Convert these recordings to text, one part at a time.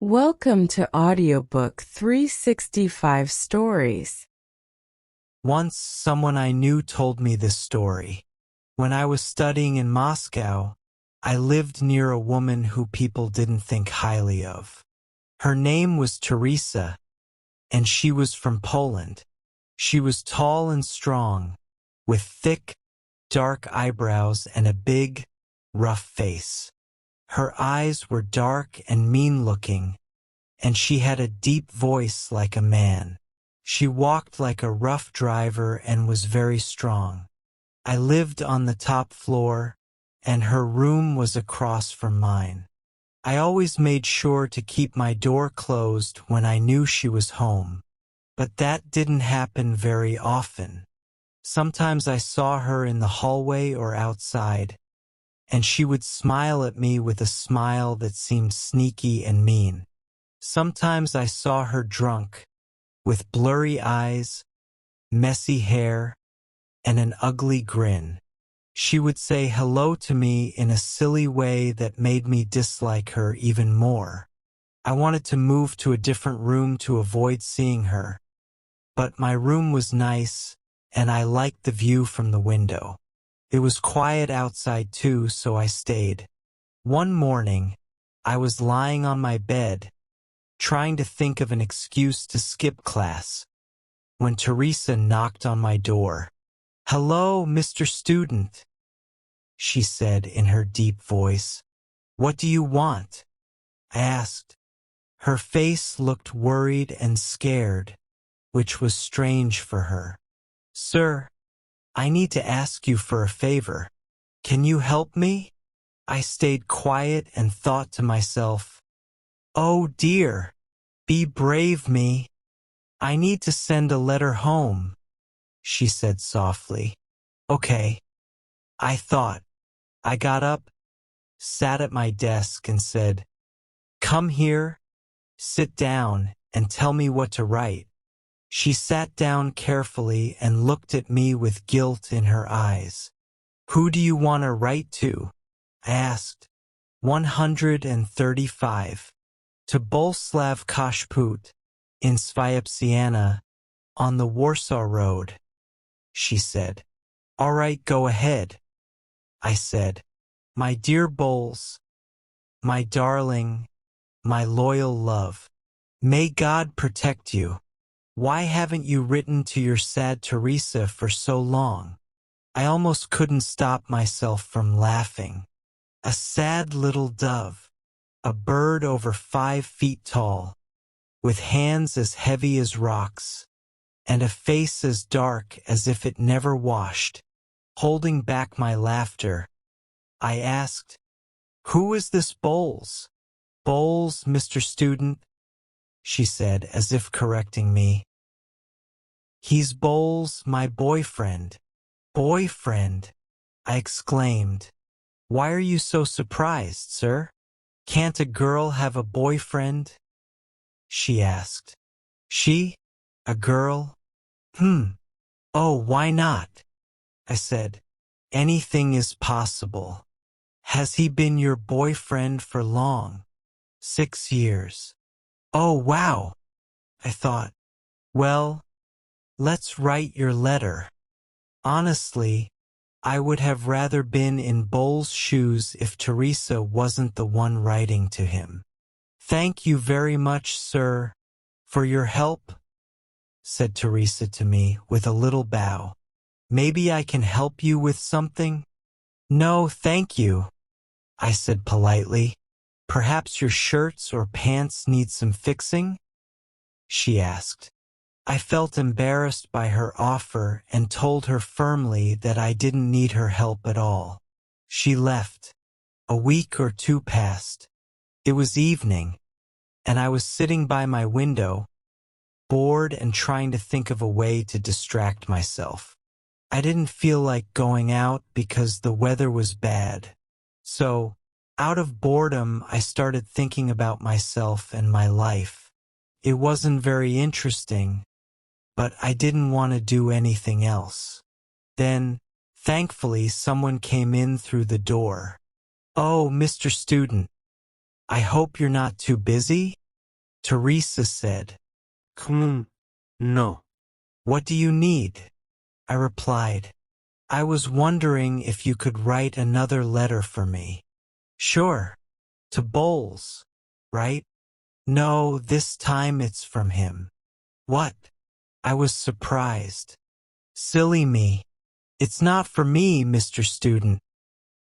Welcome to Audiobook 365 Stories. Once someone I knew told me this story. When I was studying in Moscow, I lived near a woman who people didn't think highly of. Her name was Teresa, and she was from Poland. She was tall and strong, with thick, dark eyebrows and a big, rough face. Her eyes were dark and mean-looking, and she had a deep voice like a man. She walked like a rough driver and was very strong. I lived on the top floor, and her room was across from mine. I always made sure to keep my door closed when I knew she was home, but that didn't happen very often. Sometimes I saw her in the hallway or outside, and she would smile at me with a smile that seemed sneaky and mean. Sometimes I saw her drunk, with blurry eyes, messy hair, and an ugly grin. She would say hello to me in a silly way that made me dislike her even more. I wanted to move to a different room to avoid seeing her, but my room was nice, and I liked the view from the window. It was quiet outside too, so I stayed. One morning, I was lying on my bed, trying to think of an excuse to skip class, when Teresa knocked on my door. "Hello, Mr. Student," she said in her deep voice. "What do you want?" I asked. Her face looked worried and scared, which was strange for her. "Sir, I need to ask you for a favor. Can you help me?" I stayed quiet and thought to myself, "Oh dear, be brave me. I need to send a letter home," she said softly. "Okay," I thought. I got up, sat at my desk and said, "Come here, sit down, and tell me what to write." She sat down carefully and looked at me with guilt in her eyes. "Who do you want to write to?" I asked. 135. To Bolslav Koshput, in Sviepsiana, on the Warsaw Road, she said. "All right, go ahead," I said. "My dear Bowles, my darling, my loyal love, may God protect you. Why haven't you written to your sad Teresa for so long?" I almost couldn't stop myself from laughing. A sad little dove, a bird over 5 feet tall, with hands as heavy as rocks, and a face as dark as if it never washed. Holding back my laughter, I asked, "Who is this Bowles?" "Bowles, Mr. Student," she said, as if correcting me. "He's Bowles, my boyfriend." "Boyfriend?" I exclaimed. "Why are you so surprised, sir? Can't a girl have a boyfriend?" she asked. "She? A girl? Oh, why not?" I said. "Anything is possible." "Has he been your boyfriend for long?" 6 years. "Oh, wow," I thought. "Well, let's write your letter." Honestly, I would have rather been in Bowles' shoes if Teresa wasn't the one writing to him. "Thank you very much, sir, for your help," said Teresa to me with a little bow. "Maybe I can help you with something?" "No, thank you," I said politely. "Perhaps your shirts or pants need some fixing?" she asked. I felt embarrassed by her offer and told her firmly that I didn't need her help at all. She left. A week or two passed. It was evening, and I was sitting by my window, bored and trying to think of a way to distract myself. I didn't feel like going out because the weather was bad. So, out of boredom, I started thinking about myself and my life. It wasn't very interesting, but I didn't want to do anything else. Then, thankfully, someone came in through the door. "Oh, Mr. Student, I hope you're not too busy?" Teresa said. No. What do you need? I replied. I was wondering if you could write another letter for me. Sure. To Bowles, right? No, this time it's from him. What? I was surprised. Silly me. It's not for me, Mr. Student.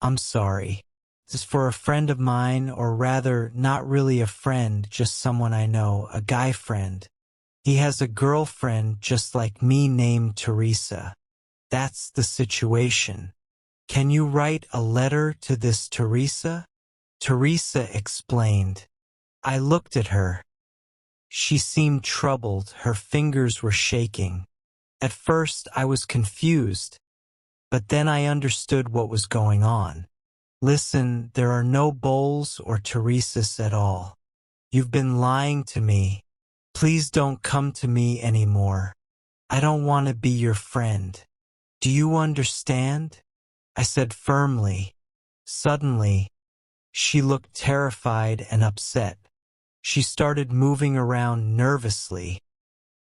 I'm sorry. It's for a friend of mine, or rather, not really a friend, just someone I know, a guy friend. He has a girlfriend just like me named Teresa. That's the situation. Can you write a letter to this Teresa? Teresa explained. I looked at her. She seemed troubled, her fingers were shaking. At first I was confused, but then I understood what was going on. Listen, there are no Bowles or Teresas at all. You've been lying to me. Please don't come to me anymore. I don't want to be your friend. Do you understand? I said firmly. Suddenly, she looked terrified and upset. She started moving around nervously,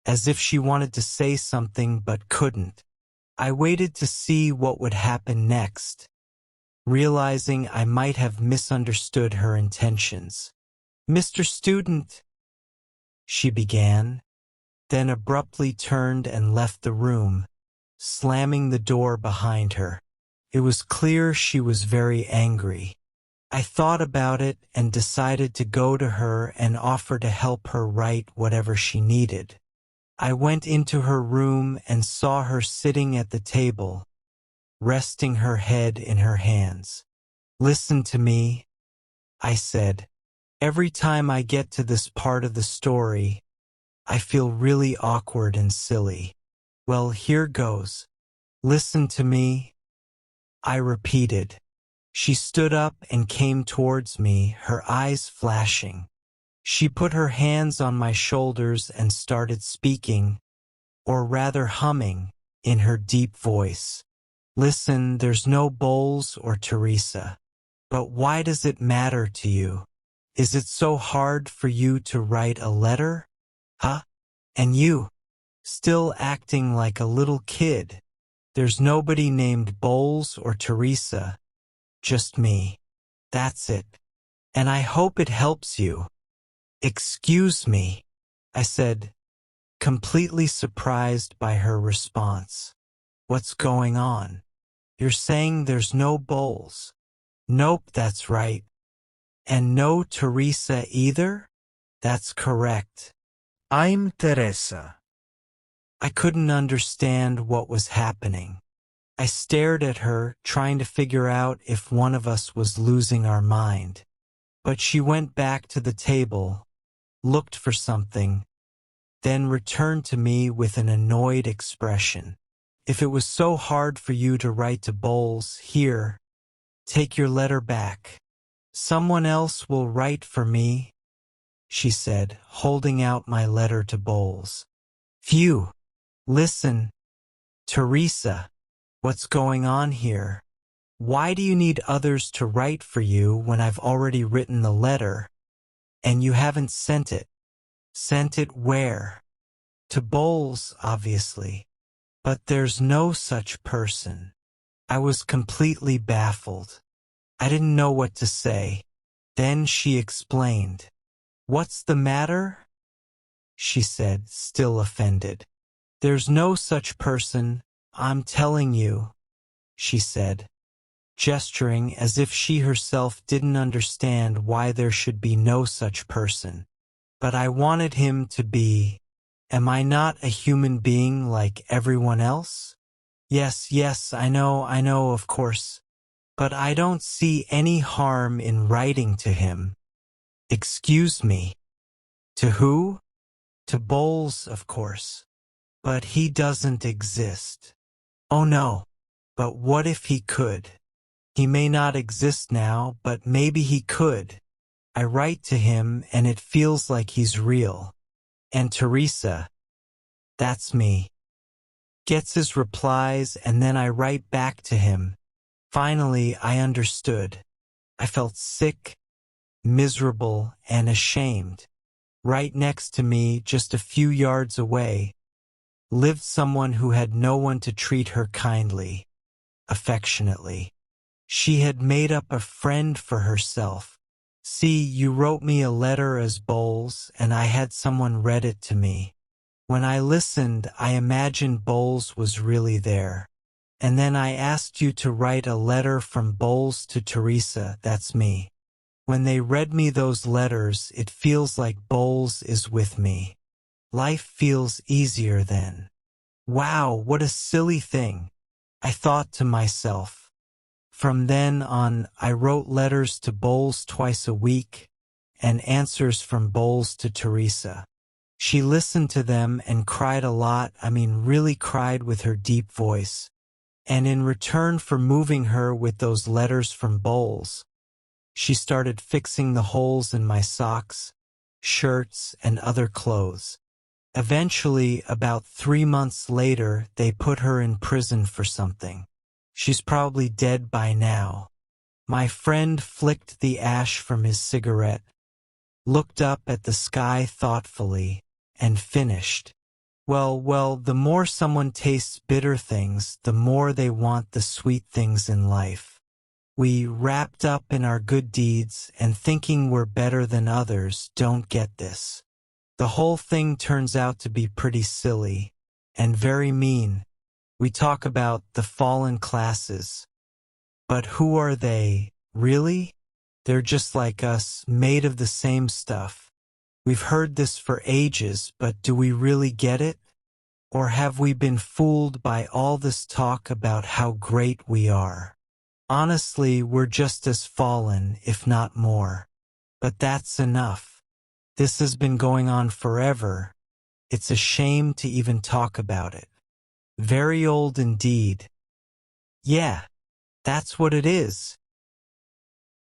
as if she wanted to say something but couldn't. I waited to see what would happen next, realizing I might have misunderstood her intentions. Mr. Student, she began, then abruptly turned and left the room, slamming the door behind her. It was clear she was very angry. I thought about it and decided to go to her and offer to help her write whatever she needed. I went into her room and saw her sitting at the table, resting her head in her hands. Listen to me, I said. Every time I get to this part of the story, I feel really awkward and silly. Well, here goes. Listen to me, I repeated. She stood up and came towards me, her eyes flashing. She put her hands on my shoulders and started speaking, or rather humming, in her deep voice. Listen, there's no Bowles or Teresa. But why does it matter to you? Is it so hard for you to write a letter? Huh? And you, still acting like a little kid. There's nobody named Bowles or Teresa. Just me. That's it. And I hope it helps you. Excuse me, I said, completely surprised by her response. What's going on? You're saying there's no Bowles? Nope, that's right. And no Teresa either? That's correct. I'm Teresa. I couldn't understand what was happening. I stared at her, trying to figure out if one of us was losing our mind. But she went back to the table, looked for something, then returned to me with an annoyed expression. If it was so hard for you to write to Bowles, here, take your letter back. Someone else will write for me, she said, holding out my letter to Bowles. Phew! Listen, Teresa, what's going on here? Why do you need others to write for you when I've already written the letter, and you haven't sent it? Sent it where? To Bowles, obviously. But there's no such person. I was completely baffled. I didn't know what to say. Then she explained. What's the matter? She said, still offended. There's no such person, I'm telling you, she said, gesturing as if she herself didn't understand why there should be no such person. But I wanted him to be. Am I not a human being like everyone else? Yes, I know, of course. But I don't see any harm in writing to him. Excuse me. To who? To Bowles, of course. But he doesn't exist. Oh no. But what if he could? He may not exist now, but maybe he could. I write to him and it feels like he's real. And Teresa, that's me. Gets his replies and then I write back to him. Finally, I understood. I felt sick, miserable, and ashamed. Right next to me, just a few yards away, lived someone who had no one to treat her kindly, affectionately. She had made up a friend for herself. See, you wrote me a letter as Bowles, and I had someone read it to me. When I listened, I imagined Bowles was really there. And then I asked you to write a letter from Bowles to Teresa, that's me. When they read me those letters, it feels like Bowles is with me. Life feels easier then. Wow, what a silly thing, I thought to myself. From then on, I wrote letters to Bowles twice a week, and answers from Bowles to Teresa. She listened to them and cried a lot, really cried with her deep voice. And in return for moving her with those letters from Bowles, she started fixing the holes in my socks, shirts, and other clothes. Eventually, about 3 months later, they put her in prison for something. She's probably dead by now. My friend flicked the ash from his cigarette, looked up at the sky thoughtfully, and finished. Well, the more someone tastes bitter things, the more they want the sweet things in life. We, wrapped up in our good deeds and thinking we're better than others, don't get this. The whole thing turns out to be pretty silly and very mean. We talk about the fallen classes. But who are they, really? They're just like us, made of the same stuff. We've heard this for ages, but do we really get it? Or have we been fooled by all this talk about how great we are? Honestly, we're just as fallen, if not more. But that's enough. This has been going on forever. It's a shame to even talk about it. Very old indeed. Yeah, that's what it is.